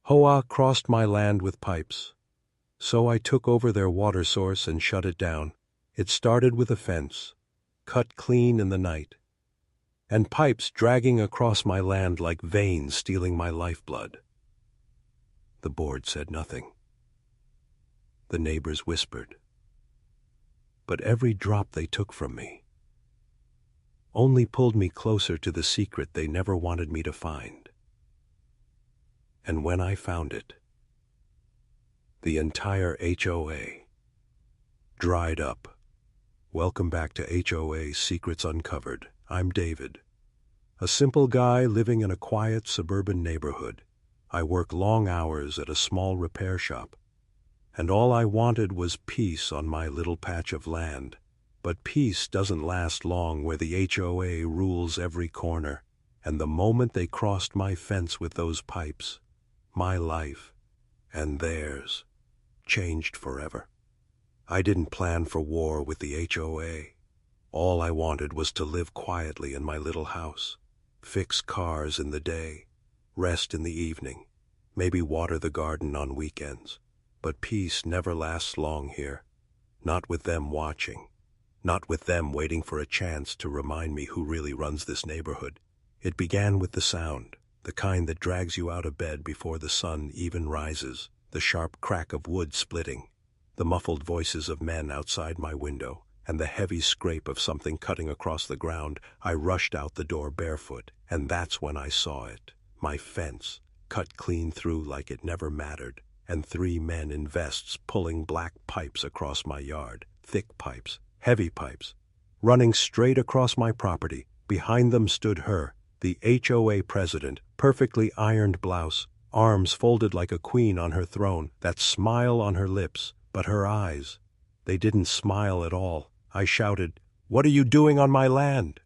HOA crossed my land with pipes. So I took over their water source and shut it down. It started with a fence, cut clean in the night, and pipes dragging across my land like veins stealing my lifeblood. The board said nothing. The neighbors whispered. But every drop they took from me only pulled me closer to the secret they never wanted me to find. And when I found it, the entire HOA dried up. Welcome back to HOA Secrets Uncovered. I'm David, a simple guy living in a quiet suburban neighborhood. I work long hours at a small repair shop, and all I wanted was peace on my little patch of land. But peace doesn't last long where the HOA rules every corner, and the moment they crossed my fence with those pipes, my life and theirs changed forever. I didn't plan for war with the HOA. All I wanted was to live quietly in my little house, fix cars in the day, rest in the evening, maybe water the garden on weekends. But peace never lasts long here, not with them watching, not with them waiting for a chance to remind me who really runs this neighborhood. It began with the sound, the kind that drags you out of bed before the sun even rises, the sharp crack of wood splitting, the muffled voices of men outside my window, and the heavy scrape of something cutting across the ground. I rushed out the door barefoot, and that's when I saw it. My fence, cut clean through like it never mattered, and 3 men in vests pulling black pipes across my yard, thick pipes, heavy pipes, running straight across my property. Behind them stood her, the HOA president, perfectly ironed blouse, arms folded like a queen on her throne, that smile on her lips, but her eyes, they didn't smile at all. I shouted, "What are you doing on my land?"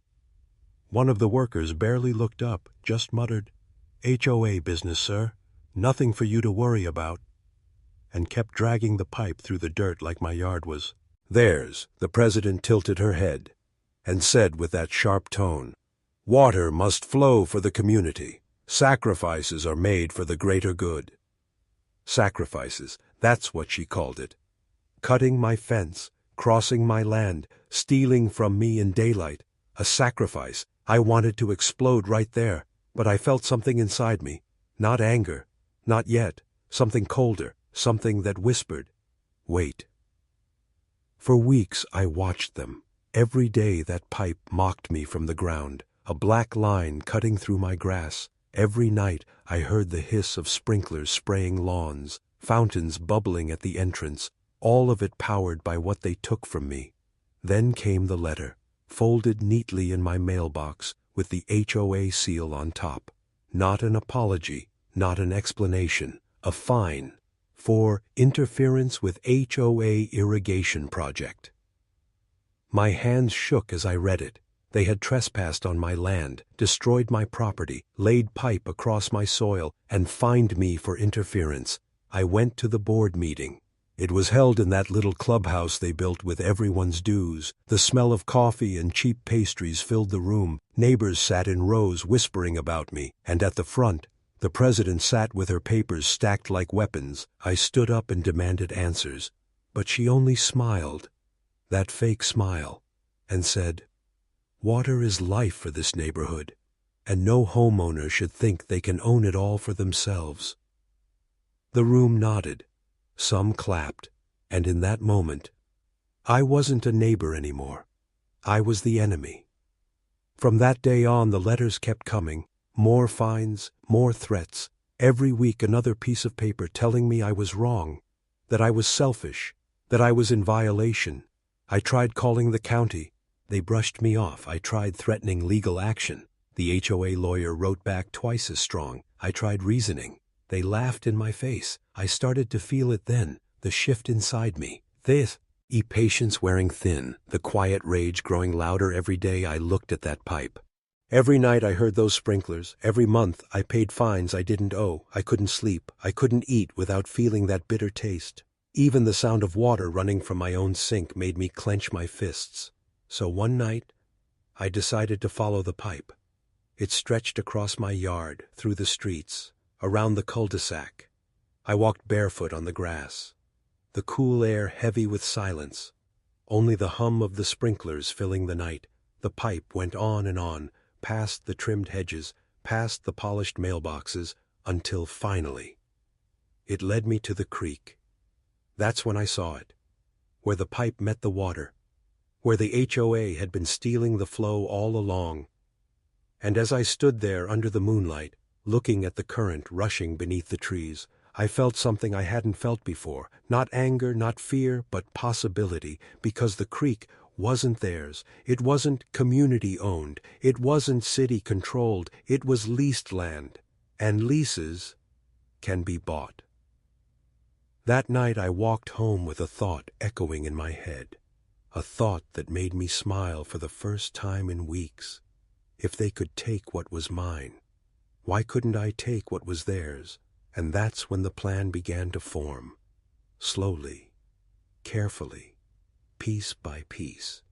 One of the workers barely looked up, just muttered, "HOA business, sir. Nothing for you to worry about," and kept dragging the pipe through the dirt like my yard was theirs. The president tilted her head and said with that sharp tone, "Water must flow for the community. Sacrifices are made for the greater good." Sacrifices, that's what she called it. Cutting my fence, crossing my land, stealing from me in daylight. A sacrifice. I wanted to explode right there, but I felt something inside me. Not anger, not yet. Something colder, something that whispered, "Wait." For weeks I watched them. Every day that pipe mocked me from the ground, a black line cutting through my grass. Every night I heard the hiss of sprinklers spraying lawns, fountains bubbling at the entrance, all of it powered by what they took from me. Then came the letter, folded neatly in my mailbox with the HOA seal on top. Not an apology, not an explanation, a fine for interference with HOA irrigation project. My hands shook as I read it. They had trespassed on my land, destroyed my property, laid pipe across my soil, and fined me for interference. I went to the board meeting. It was held in that little clubhouse they built with everyone's dues. The smell of coffee and cheap pastries filled the room. Neighbors sat in rows whispering about me, and at the front, the president sat with her papers stacked like weapons. I stood up and demanded answers, but she only smiled, that fake smile, and said, "Water is life for this neighborhood, and no homeowner should think they can own it all for themselves." The room nodded. Some clapped, and in that moment, I wasn't a neighbor anymore. I was the enemy. From that day on, the letters kept coming. More fines, more threats. Every week another piece of paper telling me I was wrong, that I was selfish, that I was in violation. I tried calling the county. They brushed me off. I tried threatening legal action. The HOA lawyer wrote back twice as strong. I tried reasoning. They laughed in my face. I started to feel it then, the shift inside me. Patience wearing thin, the quiet rage growing louder every day. I looked at that pipe. Every night I heard those sprinklers. Every month I paid fines I didn't owe. I couldn't sleep. I couldn't eat without feeling that bitter taste. Even the sound of water running from my own sink made me clench my fists. So one night, I decided to follow the pipe. It stretched across my yard, through the streets, around the cul-de-sac, I walked barefoot on the grass, the cool air heavy with silence, only the hum of the sprinklers filling the night. The pipe went on, past the trimmed hedges, past the polished mailboxes, until finally it led me to the creek. That's when I saw it, where the pipe met the water, where the HOA had been stealing the flow all along. And as I stood there under the moonlight, looking at the current rushing beneath the trees, I felt something I hadn't felt before. Not anger, not fear, but possibility, because the creek wasn't theirs. It wasn't community-owned. It wasn't city-controlled. It was leased land. And leases can be bought. That night I walked home with a thought echoing in my head, a thought that made me smile for the first time in weeks. If they could take what was mine, why couldn't I take what was theirs? And that's when the plan began to form. Slowly, carefully, piece by piece.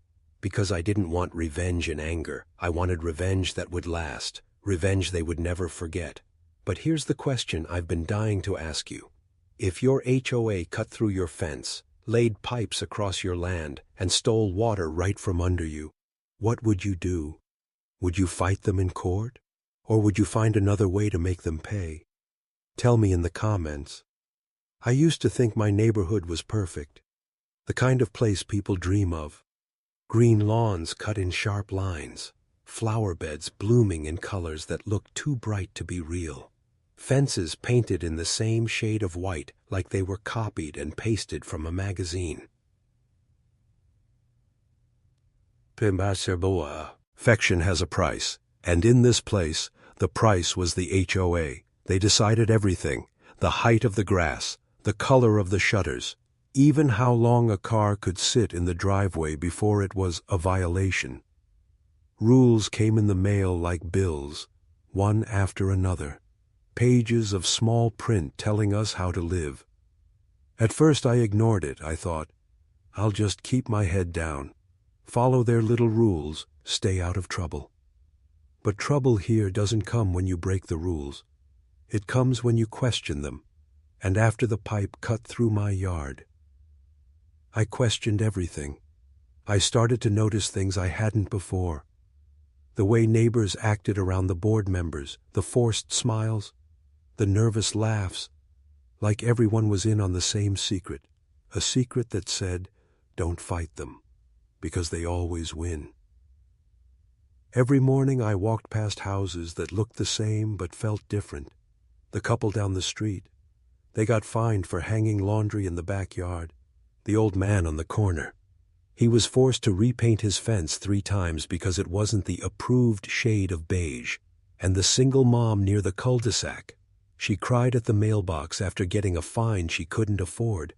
Because I didn't want revenge and anger. I wanted revenge that would last, revenge they would never forget. But here's the question I've been dying to ask you. If your HOA cut through your fence, laid pipes across your land, and stole water right from under you, what would you do? Would you fight them in court? Or would you find another way to make them pay? Tell me in the comments. I used to think my neighborhood was perfect, the kind of place people dream of. Green lawns cut in sharp lines, flower beds blooming in colors that look too bright to be real, fences painted in the same shade of white like they were copied and pasted from a magazine. Affection has a price, and in this place, the price was the HOA. They decided everything, the height of the grass, the color of the shutters, even how long a car could sit in the driveway before it was a violation. Rules came in the mail like bills, one after another, pages of small print telling us how to live. At first I ignored it. I thought, I'll just keep my head down, follow their little rules, stay out of trouble. But trouble here doesn't come when you break the rules. It comes when you question them. And after the pipe cut through my yard, I questioned everything. I started to notice things I hadn't before. The way neighbors acted around the board members, the forced smiles, the nervous laughs, like everyone was in on the same secret, a secret that said, don't fight them, because they always win. Every morning I walked past houses that looked the same but felt different. The couple down the street, they got fined for hanging laundry in the backyard. The old man on the corner, he was forced to repaint his fence 3 times because it wasn't the approved shade of beige. And the single mom near the cul-de-sac, she cried at the mailbox after getting a fine she couldn't afford.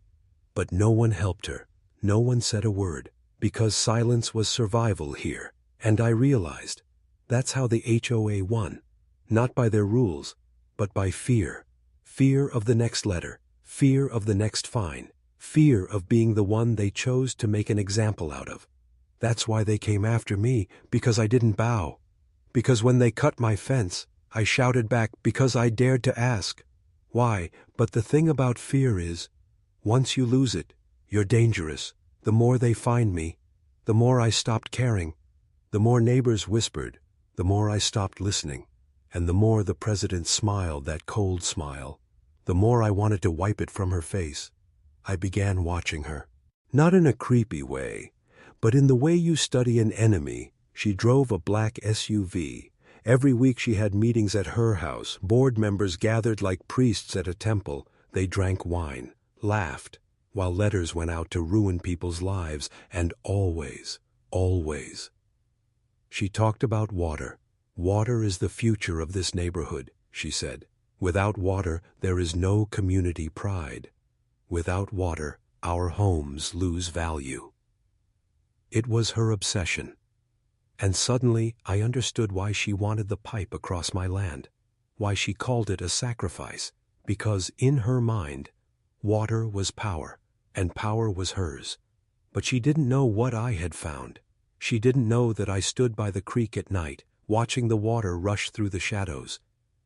But no one helped her, no one said a word, because silence was survival here. And I realized, that's how the HOA won, not by their rules, but by fear. Fear of the next letter, fear of the next fine, fear of being the one they chose to make an example out of. That's why they came after me, because I didn't bow. Because when they cut my fence, I shouted back because I dared to ask. Why? But the thing about fear is, once you lose it, you're dangerous. The more they find me, the more I stopped caring. The more neighbors whispered, the more I stopped listening. And the more the president smiled, that cold smile, the more I wanted to wipe it from her face. I began watching her. Not in a creepy way, but in the way you study an enemy. She drove a black SUV. Every week she had meetings at her house. Board members gathered like priests at a temple. They drank wine, laughed, while letters went out to ruin people's lives. And always, always, she talked about water. Water is the future of this neighborhood, she said. Without water, there is no community pride. Without water, our homes lose value. It was her obsession. And suddenly I understood why she wanted the pipe across my land, why she called it a sacrifice, because in her mind, water was power, and power was hers. But she didn't know what I had found. She didn't know that I stood by the creek at night, watching the water rush through the shadows.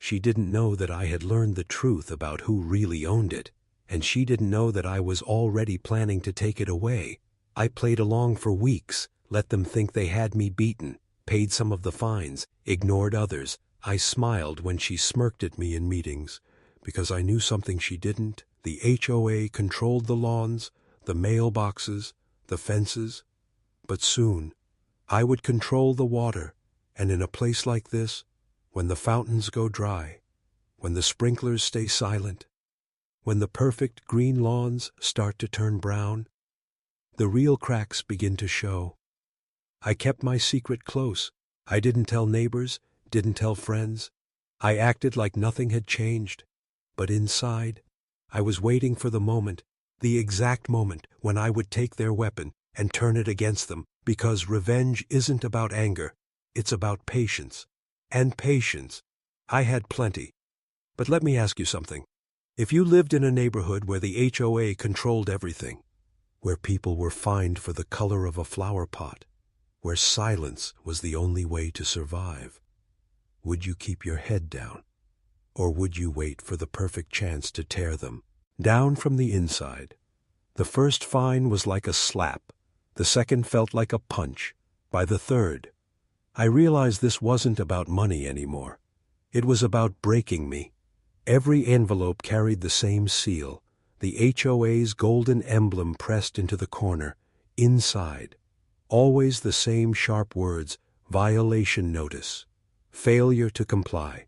She didn't know that I had learned the truth about who really owned it, and she didn't know that I was already planning to take it away. I played along for weeks, let them think they had me beaten, paid some of the fines, ignored others. I smiled when she smirked at me in meetings, because I knew something she didn't. The HOA controlled the lawns, the mailboxes, the fences. But soon, I would control the water, and in a place like this, when the fountains go dry, when the sprinklers stay silent, when the perfect green lawns start to turn brown, the real cracks begin to show. I kept my secret close. I didn't tell neighbors, didn't tell friends. I acted like nothing had changed. But inside, I was waiting for the exact moment when I would take their weapon and turn it against them, because revenge isn't about anger, it's about patience. And patience, I had plenty. But let me ask you something. If you lived in a neighborhood where the HOA controlled everything, where people were fined for the color of a flower pot, where silence was the only way to survive, would you keep your head down? Or would you wait for the perfect chance to tear them down from the inside? The first fine was like a slap. The second felt like a punch. By the third, I realized this wasn't about money anymore. It was about breaking me. Every envelope carried the same seal, the HOA's golden emblem pressed into the corner. Inside, always the same sharp words: violation notice, failure to comply,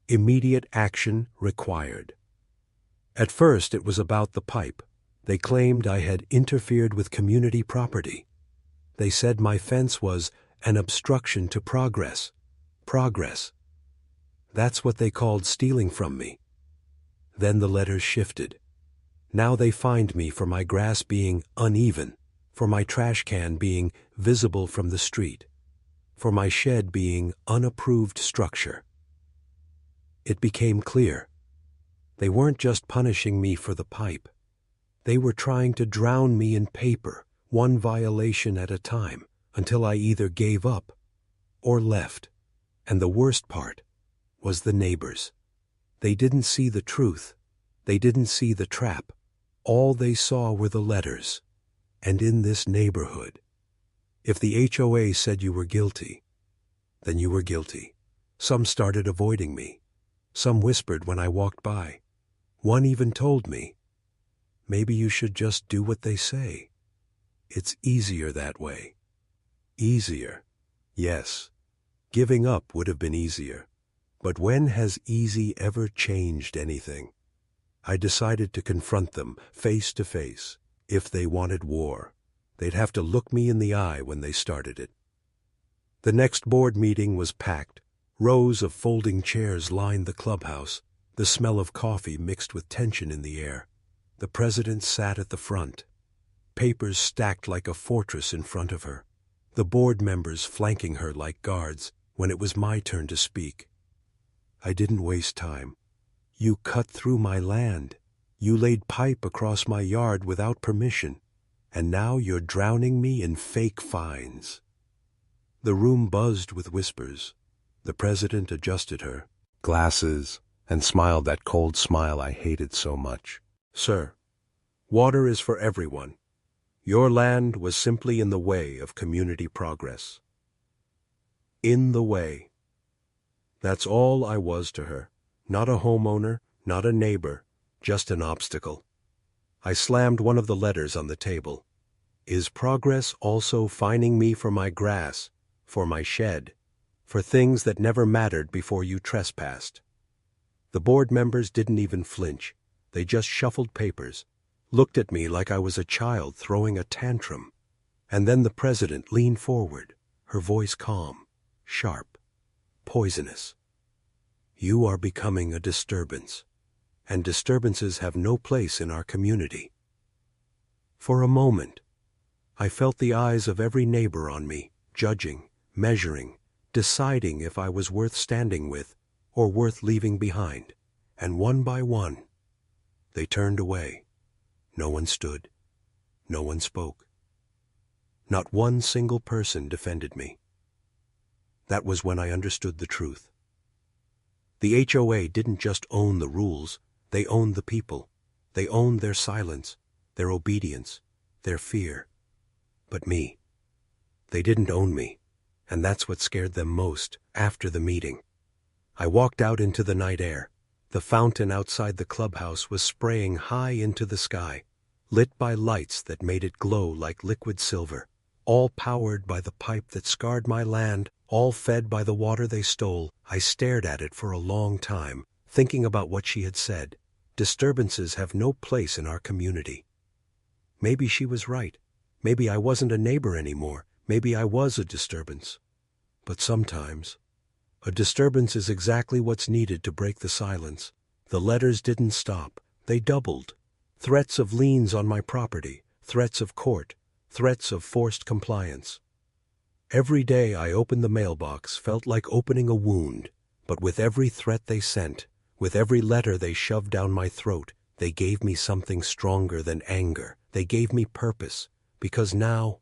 immediate action required. At first it was about the pipe. They claimed I had interfered with community property. They said my fence was an obstruction to progress. Progress. That's what they called stealing from me. Then the letters shifted. Now they fined me for my grass being uneven, for my trash can being visible from the street, for my shed being unapproved structure. It became clear. They weren't just punishing me for the pipe. They were trying to drown me in paper, one violation at a time, until I either gave up or left. And the worst part was the neighbors. They didn't see the truth. They didn't see the trap. All they saw were the letters. And in this neighborhood, if the HOA said you were guilty, then you were guilty. Some started avoiding me. Some whispered when I walked by. One even told me, maybe you should just do what they say. It's easier that way. Easier. Yes, giving up would have been easier. But when has easy ever changed anything? I decided to confront them face to face. If they wanted war, they'd have to look me in the eye when they started it. The next board meeting was packed. Rows of folding chairs lined the clubhouse, the smell of coffee mixed with tension in the air. The president sat at the front, papers stacked like a fortress in front of her, the board members flanking her like guards. When it was my turn to speak, I didn't waste time. You cut through my land. You laid pipe across my yard without permission, and now you're drowning me in fake fines. The room buzzed with whispers. The president adjusted her glasses and smiled that cold smile I hated so much. Sir, water is for everyone. Your land was simply in the way of community progress. In the way. That's all I was to her. Not a homeowner, not a neighbor, just an obstacle. I slammed one of the letters on the table. Is progress also fining me for my grass, for my shed, for things that never mattered before you trespassed? The board members didn't even flinch. They just shuffled papers, looked at me like I was a child throwing a tantrum. And then the president leaned forward, her voice calm, sharp, poisonous. You are becoming a disturbance, and disturbances have no place in our community. For a moment, I felt the eyes of every neighbor on me, judging, measuring, deciding if I was worth standing with or worth leaving behind. And one by one, they turned away. No one stood. No one spoke. Not one single person defended me. That was when I understood the truth. The HOA didn't just own the rules, they owned the people. They owned their silence, their obedience, their fear. But me, they didn't own me, and that's what scared them most after the meeting. I walked out into the night air. The fountain outside the clubhouse was spraying high into the sky, lit by lights that made it glow like liquid silver, all powered by the pipe that scarred my land, all fed by the water they stole. I stared at it for a long time, thinking about what she had said. Disturbances have no place in our community. Maybe she was right. Maybe I wasn't a neighbor anymore. Maybe I was a disturbance. But sometimes a disturbance is exactly what's needed to break the silence. The letters didn't stop. They doubled. Threats of liens on my property, threats of court, threats of forced compliance. Every day I opened the mailbox felt like opening a wound, but with every threat they sent, with every letter they shoved down my throat, they gave me something stronger than anger. They gave me purpose, because now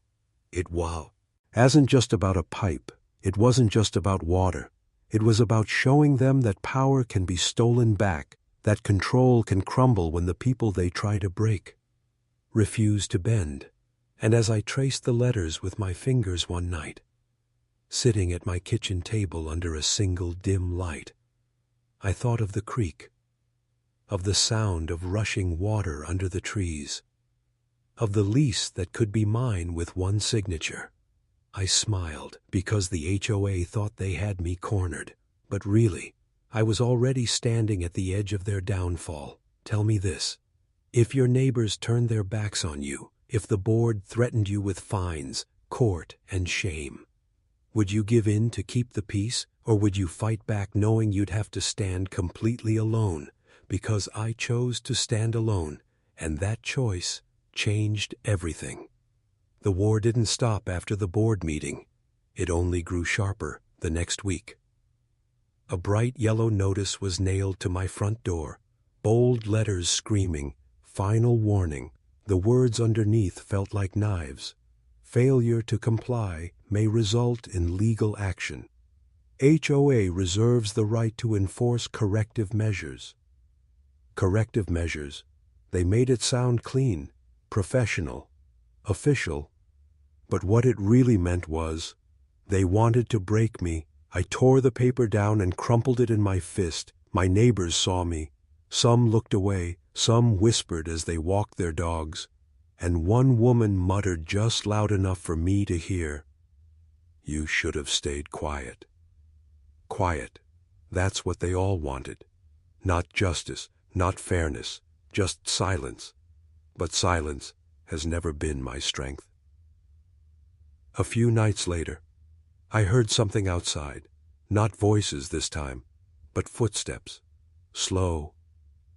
it wasn't just about a pipe. It wasn't just about water. It was about showing them that power can be stolen back, that control can crumble when the people they try to break refuse to bend. And as I traced the letters with my fingers one night, sitting at my kitchen table under a single dim light, I thought of the creek, of the sound of rushing water under the trees, of the lease that could be mine with one signature. I smiled because the HOA thought they had me cornered, but really, I was already standing at the edge of their downfall. Tell me this: if your neighbors turned their backs on you, if the board threatened you with fines, court, and shame, would you give in to keep the peace, or would you fight back knowing you'd have to stand completely alone? Because I chose to stand alone, and that choice changed everything. The war didn't stop after the board meeting. It only grew sharper the next week. A bright yellow notice was nailed to my front door, bold letters screaming, "Final warning." The words underneath felt like knives. Failure to comply may result in legal action. HOA reserves the right to enforce corrective measures. Corrective measures. They made it sound clean, professional, official. But what it really meant was, they wanted to break me. I tore the paper down and crumpled it in my fist. My neighbors saw me. Some looked away, some whispered as they walked their dogs, and one woman muttered just loud enough for me to hear, "You should have stayed quiet." Quiet. That's what they all wanted. Not justice, not fairness, just silence. But silence has never been my strength. A few nights later, I heard something outside. Not voices this time, but footsteps. Slow,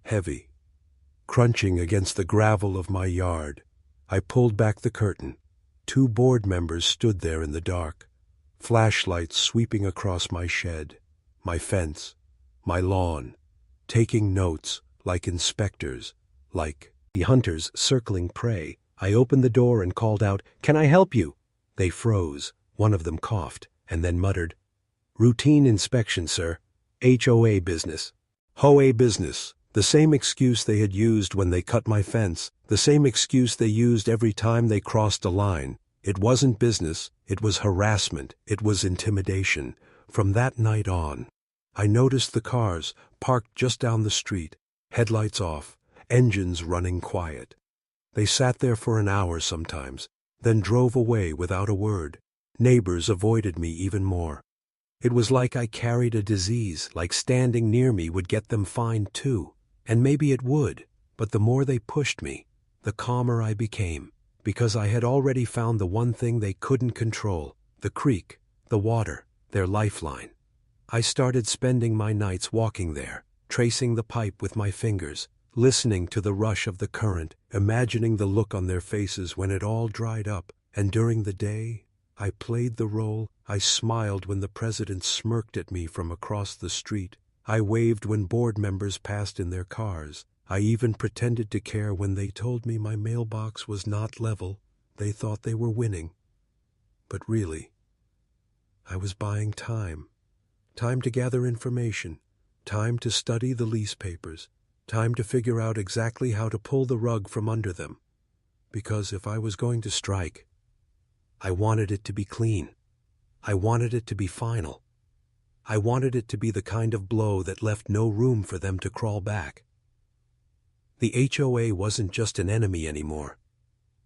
heavy, crunching against the gravel of my yard. I pulled back the curtain. 2 board members stood there in the dark, flashlights sweeping across my shed, my fence, my lawn, taking notes like inspectors, like the hunters circling prey. I opened the door and called out, "Can I help you?" They froze. One of them coughed and then muttered, "Routine inspection, sir. HOA business." HOA business. The same excuse they had used when they cut my fence, the same excuse they used every time they crossed a line. It wasn't business, it was harassment, it was intimidation. From that night on, I noticed the cars parked just down the street, headlights off, engines running quiet. They sat there for an hour sometimes, then drove away without a word. Neighbors avoided me even more. It was like I carried a disease, like standing near me would get them fined too. And maybe it would, but the more they pushed me, the calmer I became, because I had already found the one thing they couldn't control: the creek, the water, their lifeline. I started spending my nights walking there, tracing the pipe with my fingers, listening to the rush of the current, imagining the look on their faces when it all dried up. And during the day, I played the role. I smiled when the president smirked at me from across the street. I waved when board members passed in their cars. I even pretended to care when they told me my mailbox was not level. They thought they were winning. But really, I was buying time. Time to gather information, Time to study the lease papers. Time to figure out exactly how to pull the rug from under them. Because if I was going to strike, I wanted it to be clean. I wanted it to be final. I wanted it to be the kind of blow that left no room for them to crawl back. The HOA wasn't just an enemy anymore.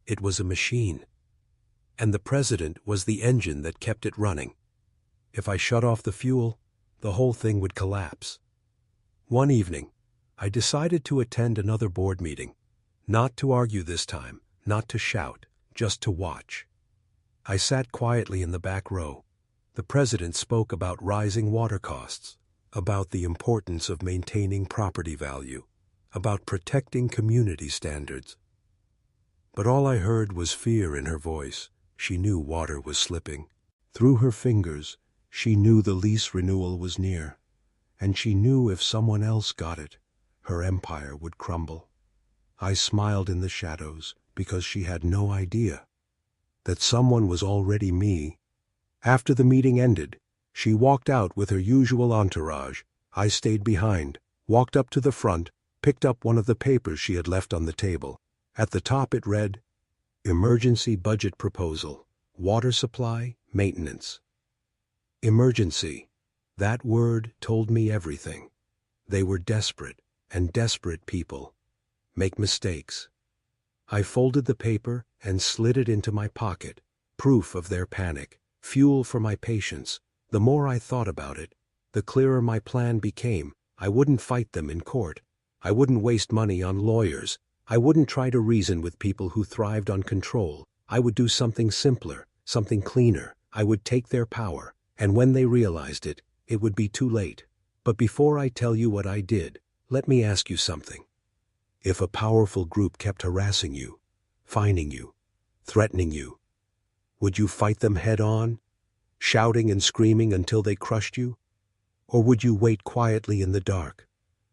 It was a machine. And the president was the engine that kept it running. If I shut off the fuel, the whole thing would collapse. One evening, I decided to attend another board meeting. Not to argue this time, not to shout, just to watch. I sat quietly in the back row. The president spoke about rising water costs, about the importance of maintaining property value, about protecting community standards. But all I heard was fear in her voice. She knew water was slipping. Through her fingers, she knew the lease renewal was near. And she knew if someone else got it, her empire would crumble. I smiled in the shadows because she had no idea that someone was already me. After the meeting ended, she walked out with her usual entourage. I stayed behind, walked up to the front, picked up one of the papers she had left on the table. At the top it read, Emergency Budget Proposal, Water Supply, Maintenance. Emergency. That word told me everything. They were desperate, and desperate people make mistakes. I folded the paper and slid it into my pocket, proof of their panic, fuel for my patience. The more I thought about it, the clearer my plan became. I wouldn't fight them in court. I wouldn't waste money on lawyers. I wouldn't try to reason with people who thrived on control. I would do something simpler, something cleaner. I would take their power, and when they realized it, it would be too late. But before I tell you what I did, let me ask you something. If a powerful group kept harassing you, fining you, threatening you, would you fight them head on, shouting and screaming until they crushed you? Or would you wait quietly in the dark,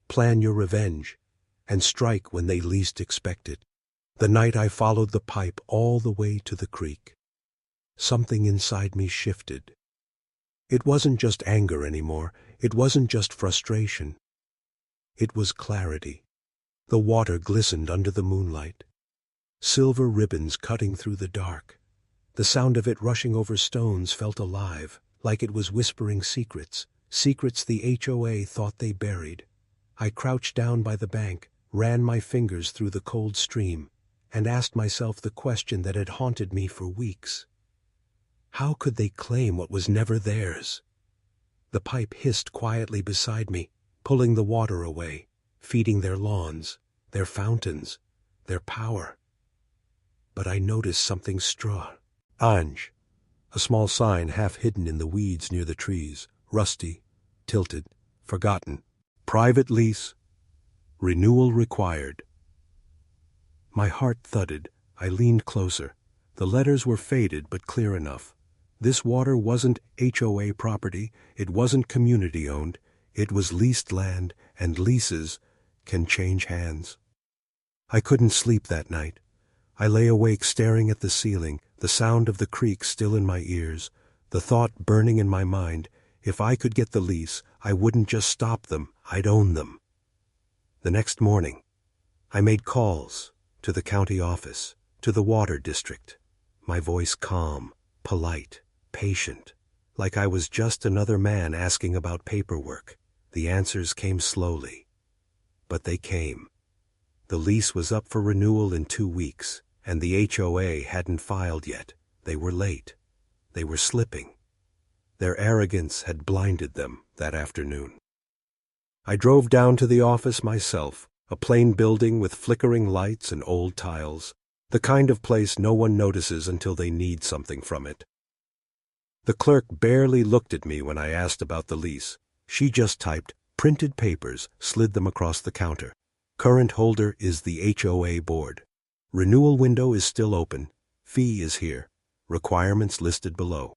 plan your revenge, and strike when they least expect it? The night I followed the pipe all the way to the creek, something inside me shifted. It wasn't just anger anymore. It wasn't just frustration. It was clarity. The water glistened under the moonlight. Silver ribbons cutting through the dark. The sound of it rushing over stones felt alive, like it was whispering secrets, secrets the HOA thought they buried. I crouched down by the bank, ran my fingers through the cold stream, and asked myself the question that had haunted me for weeks. How could they claim what was never theirs? The pipe hissed quietly beside me, pulling the water away, feeding their lawns, their fountains, their power. But I noticed something strange. A small sign half hidden in the weeds near the trees, rusty, tilted, forgotten. Private lease. Renewal required. My heart thudded. I leaned closer. The letters were faded but clear enough. This water wasn't HOA property. It wasn't community-owned. It was leased land, and leases can change hands. I couldn't sleep that night. I lay awake staring at the ceiling, the sound of the creek still in my ears, the thought burning in my mind, if I could get the lease, I wouldn't just stop them, I'd own them. The next morning, I made calls to the county office, to the water district, my voice calm, polite, patient, like I was just another man asking about paperwork. The answers came slowly, but they came. The lease was up for renewal in 2 weeks, and the HOA hadn't filed yet. They were late. They were slipping. Their arrogance had blinded them that afternoon. I drove down to the office myself, a plain building with flickering lights and old tiles, the kind of place no one notices until they need something from it. The clerk barely looked at me when I asked about the lease. She just typed printed papers, slid them across the counter. Current holder is the HOA board. Renewal window is still open. Fee is here. Requirements listed below.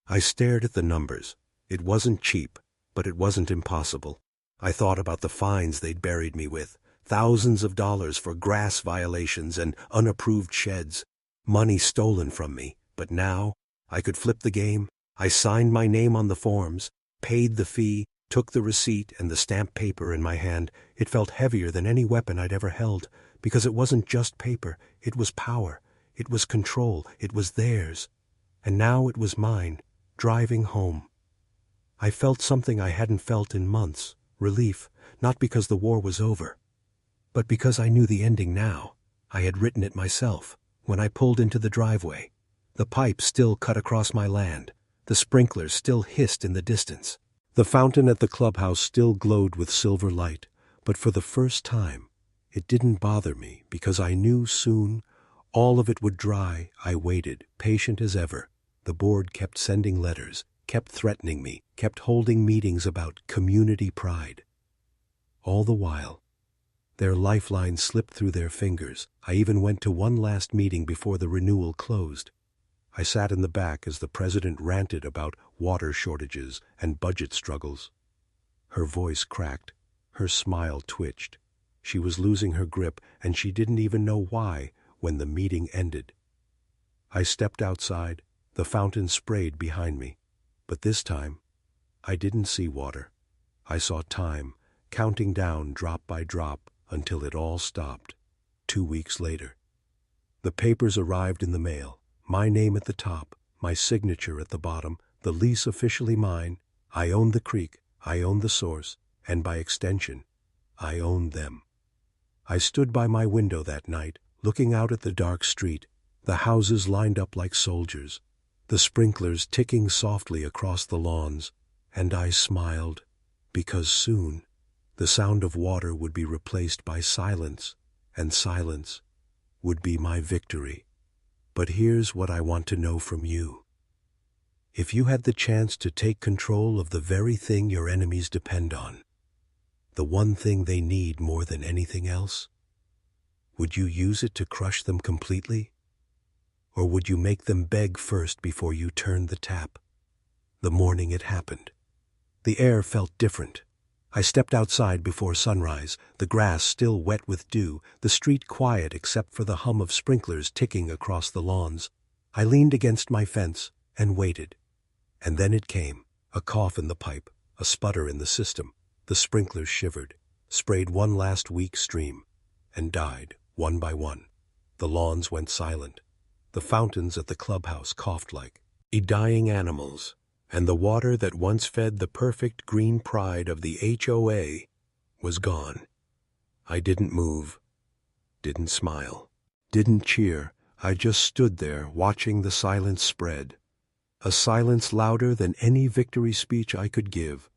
I stared at the numbers. It wasn't cheap, but it wasn't impossible. I thought about the fines they'd buried me with, thousands of dollars for grass violations and unapproved sheds, money stolen from me. But now, I could flip the game. I signed my name on the forms, paid the fee, took the receipt and the stamped paper in my hand. It felt heavier than any weapon I'd ever held, because it wasn't just paper, it was power, it was control, it was theirs. And now it was mine, driving home. I felt something I hadn't felt in months, relief, not because the war was over, but because I knew the ending now. I had written it myself. When I pulled into the driveway, the pipe still cut across my land, the sprinklers still hissed in the distance. The fountain at the clubhouse still glowed with silver light, but for the first time, it didn't bother me because I knew soon all of it would dry. I waited, patient as ever. The board kept sending letters, kept threatening me, kept holding meetings about community pride. All the while, their lifeline slipped through their fingers. I even went to one last meeting before the renewal closed. I sat in the back as the president ranted about water shortages and budget struggles. Her voice cracked, her smile twitched. She was losing her grip, and she didn't even know why when the meeting ended. I stepped outside. The fountain sprayed behind me. But this time, I didn't see water. I saw time, counting down drop by drop until it all stopped. 2 weeks later. The papers arrived in the mail. My name at the top, my signature at the bottom, the lease officially mine. I owned the creek, I owned the source, and by extension, I owned them. I stood by my window that night, looking out at the dark street, the houses lined up like soldiers, the sprinklers ticking softly across the lawns, and I smiled, because soon the sound of water would be replaced by silence, and silence would be my victory. But here's what I want to know from you. If you had the chance to take control of the very thing your enemies depend on, the one thing they need more than anything else, would you use it to crush them completely? Or would you make them beg first before you turned the tap? The morning it happened, the air felt different. I stepped outside before sunrise, the grass still wet with dew, the street quiet except for the hum of sprinklers ticking across the lawns. I leaned against my fence and waited. And then it came, a cough in the pipe, a sputter in the system. The sprinklers shivered, sprayed one last weak stream, and died one by one. The lawns went silent. The fountains at the clubhouse coughed like dying animals. And the water that once fed the perfect green pride of the HOA was gone. I didn't move, didn't smile, didn't cheer. I just stood there watching the silence spread, a silence louder than any victory speech I could give.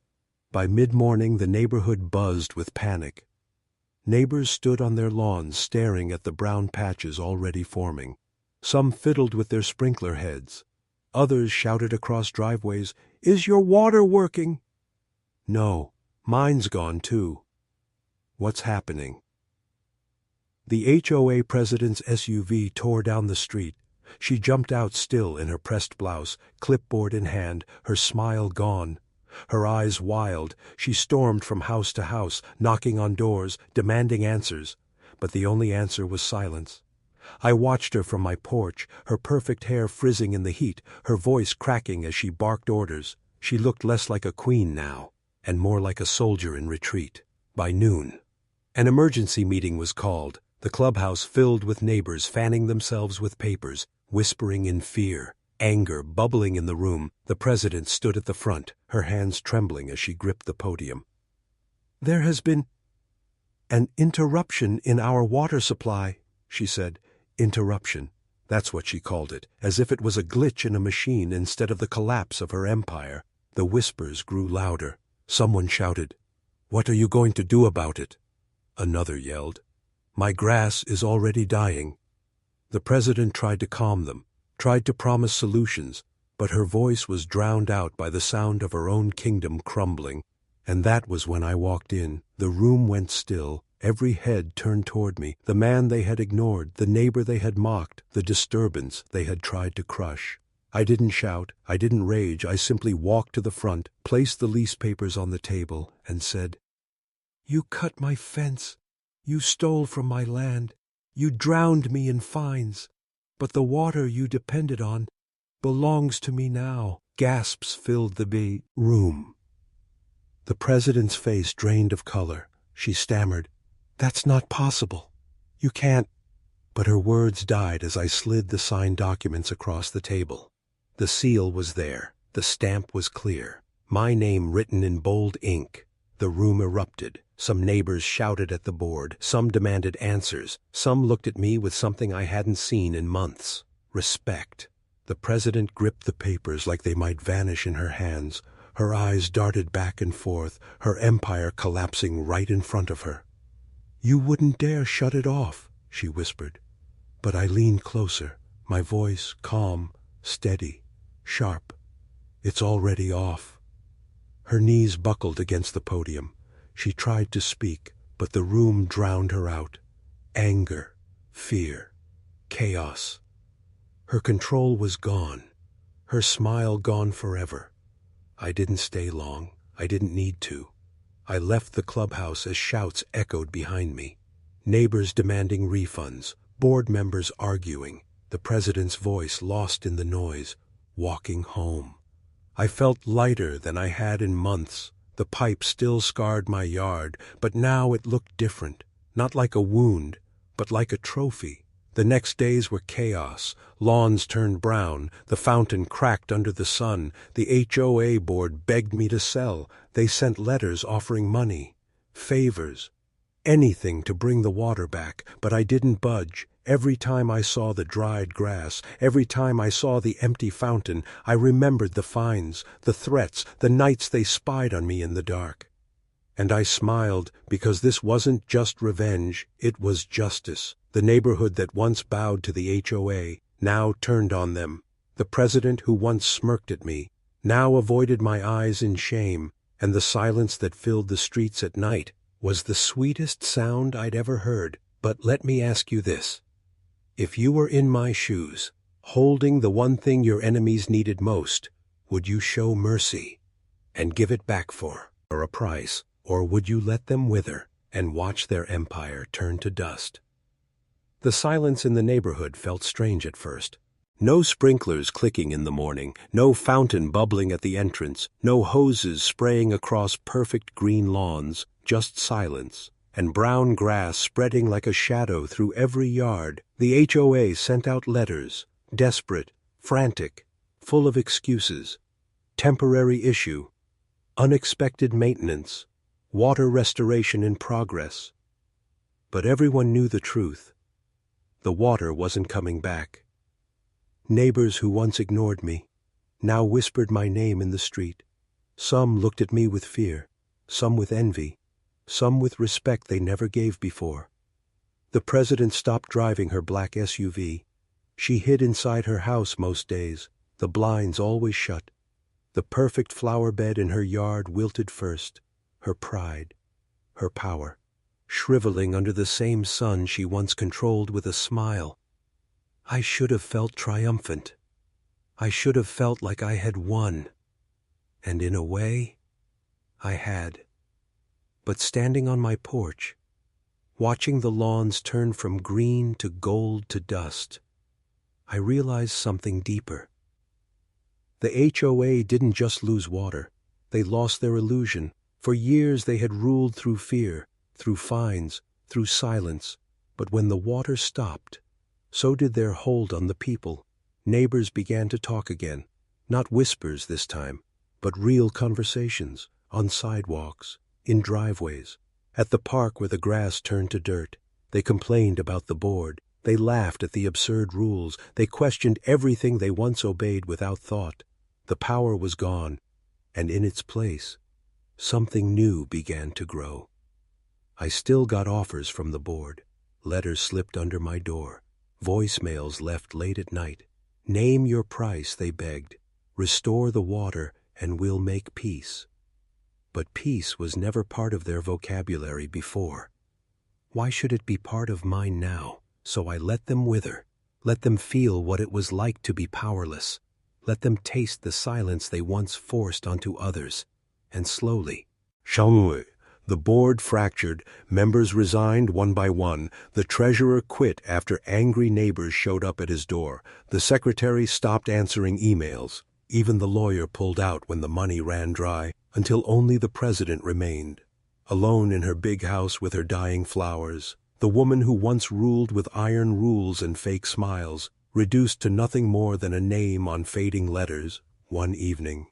By mid-morning, the neighborhood buzzed with panic. Neighbors stood on their lawns staring at the brown patches already forming. Some fiddled with their sprinkler heads. Others shouted across driveways, "Is your water working?" "No, mine's gone too." "What's happening?" The HOA president's SUV tore down the street. She jumped out still in her pressed blouse, clipboard in hand, her smile gone. Her eyes wild, she stormed from house to house, knocking on doors, demanding answers. But the only answer was silence. I watched her from my porch, her perfect hair frizzing in the heat, her voice cracking as she barked orders. She looked less like a queen now, and more like a soldier in retreat. By noon, an emergency meeting was called, the clubhouse filled with neighbors fanning themselves with papers, whispering in fear, anger bubbling in the room. The president stood at the front, her hands trembling as she gripped the podium. "There has been an interruption in our water supply," she said. Interruption. That's what she called it, as if it was a glitch in a machine instead of the collapse of her empire. The whispers grew louder. Someone shouted, "What are you going to do about it?" Another yelled, "My grass is already dying." The president tried to calm them, tried to promise solutions, but her voice was drowned out by the sound of her own kingdom crumbling. And that was when I walked in. The room went still. Every head turned toward me, the man they had ignored, the neighbor they had mocked, the disturbance they had tried to crush. I didn't shout, I didn't rage, I simply walked to the front, placed the lease papers on the table, and said, "You cut my fence, you stole from my land, you drowned me in fines, but the water you depended on belongs to me now." Gasps filled the room. The president's face drained of color. She stammered, "That's not possible. You can't." But her words died as I slid the signed documents across the table. The seal was there. The stamp was clear. My name written in bold ink. The room erupted. Some neighbors shouted at the board. Some demanded answers. Some looked at me with something I hadn't seen in months. Respect. The president gripped the papers like they might vanish in her hands. Her eyes darted back and forth, her empire collapsing right in front of her. "You wouldn't dare shut it off," she whispered. But I leaned closer, my voice calm, steady, sharp. "It's already off." Her knees buckled against the podium. She tried to speak, but the room drowned her out. Anger, fear, chaos. Her control was gone, her smile gone forever. I didn't stay long. I didn't need to. I left the clubhouse as shouts echoed behind me. Neighbors demanding refunds, board members arguing, the president's voice lost in the noise, walking home. I felt lighter than I had in months. The pipe still scarred my yard, but now it looked different, not like a wound, but like a trophy. The next days were chaos. Lawns turned brown, the fountain cracked under the sun, the HOA board begged me to sell. They sent letters offering money, favors, anything to bring the water back, but I didn't budge. Every time I saw the dried grass, every time I saw the empty fountain, I remembered the fines, the threats, the nights they spied on me in the dark. And I smiled, because this wasn't just revenge, it was justice. The neighborhood that once bowed to the HOA now turned on them. The president who once smirked at me now avoided my eyes in shame, and the silence that filled the streets at night was the sweetest sound I'd ever heard. But let me ask you this. If you were in my shoes, holding the one thing your enemies needed most, would you show mercy and give it back for a price, or would you let them wither and watch their empire turn to dust? The silence in the neighborhood felt strange at first. No sprinklers clicking in the morning, no fountain bubbling at the entrance, no hoses spraying across perfect green lawns, just silence, and brown grass spreading like a shadow through every yard. The HOA sent out letters, desperate, frantic, full of excuses. Temporary issue, unexpected maintenance, water restoration in progress. But everyone knew the truth. The water wasn't coming back. Neighbors who once ignored me now whispered my name in the street. Some looked at me with fear, some with envy, some with respect they never gave before. The president stopped driving her black SUV. She hid inside her house most days, the blinds always shut. The perfect flower bed in her yard wilted first, her pride, her power, shriveling under the same sun she once controlled with a smile. I should have felt triumphant. I should have felt like I had won. And in a way, I had. But standing on my porch, watching the lawns turn from green to gold to dust, I realized something deeper. The HOA didn't just lose water. They lost their illusion. For years they had ruled through fear, through fines, through silence. But when the water stopped, so did their hold on the people. Neighbors began to talk again, not whispers this time, but real conversations, on sidewalks, in driveways, at the park where the grass turned to dirt. They complained about the board. They laughed at the absurd rules. They questioned everything they once obeyed without thought. The power was gone, and in its place, something new began to grow. I still got offers from the board. Letters slipped under my door. Voicemails left late at night. Name your price, they begged. Restore the water, and we'll make peace. But peace was never part of their vocabulary before. Why should it be part of mine now? So I let them wither. Let them feel what it was like to be powerless. Let them taste the silence they once forced onto others. And slowly, the board fractured, members resigned one by one, the treasurer quit after angry neighbors showed up at his door, the secretary stopped answering emails, even the lawyer pulled out when the money ran dry. until only the president remained, alone in her big house with her dying flowers, the woman who once ruled with iron rules and fake smiles, reduced to nothing more than a name on fading letters. One evening,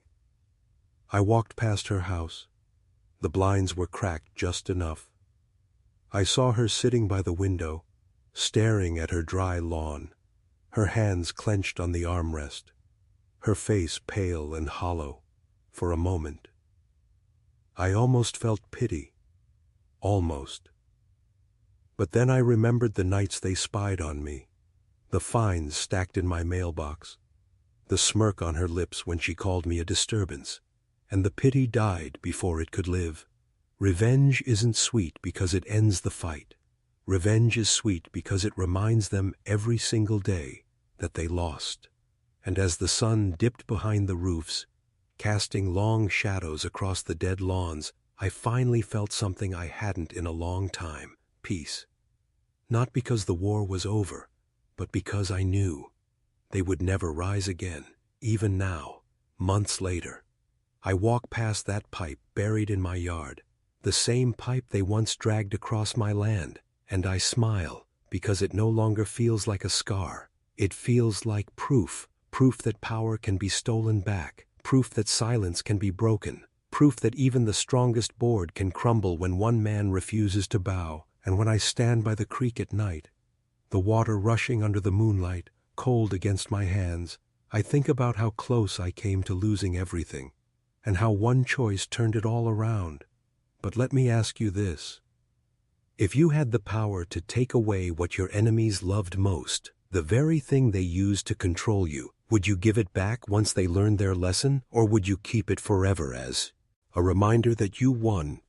I walked past her house. The blinds were cracked just enough. I saw her sitting by the window, staring at her dry lawn, her hands clenched on the armrest, her face pale and hollow. For a moment, I almost felt pity. Almost. But then I remembered the nights they spied on me, the fines stacked in my mailbox, the smirk on her lips when she called me a disturbance, and the pity died before it could live. Revenge isn't sweet because it ends the fight. Revenge is sweet because it reminds them every single day that they lost. And as the sun dipped behind the roofs, casting long shadows across the dead lawns, I finally felt something I hadn't in a long time: peace. Not because the war was over, but because I knew they would never rise again. Even now, months later, I walk past that pipe buried in my yard, the same pipe they once dragged across my land, and I smile because it no longer feels like a scar. It feels like proof that power can be stolen back, proof that silence can be broken, proof that even the strongest board can crumble when one man refuses to bow. And when I stand by the creek at night, the water rushing under the moonlight, cold against my hands, I think about how close I came to losing everything, and how one choice turned it all around. But let me ask you this. If you had the power to take away what your enemies loved most, the very thing they used to control you, would you give it back once they learned their lesson, or would you keep it forever as a reminder that you won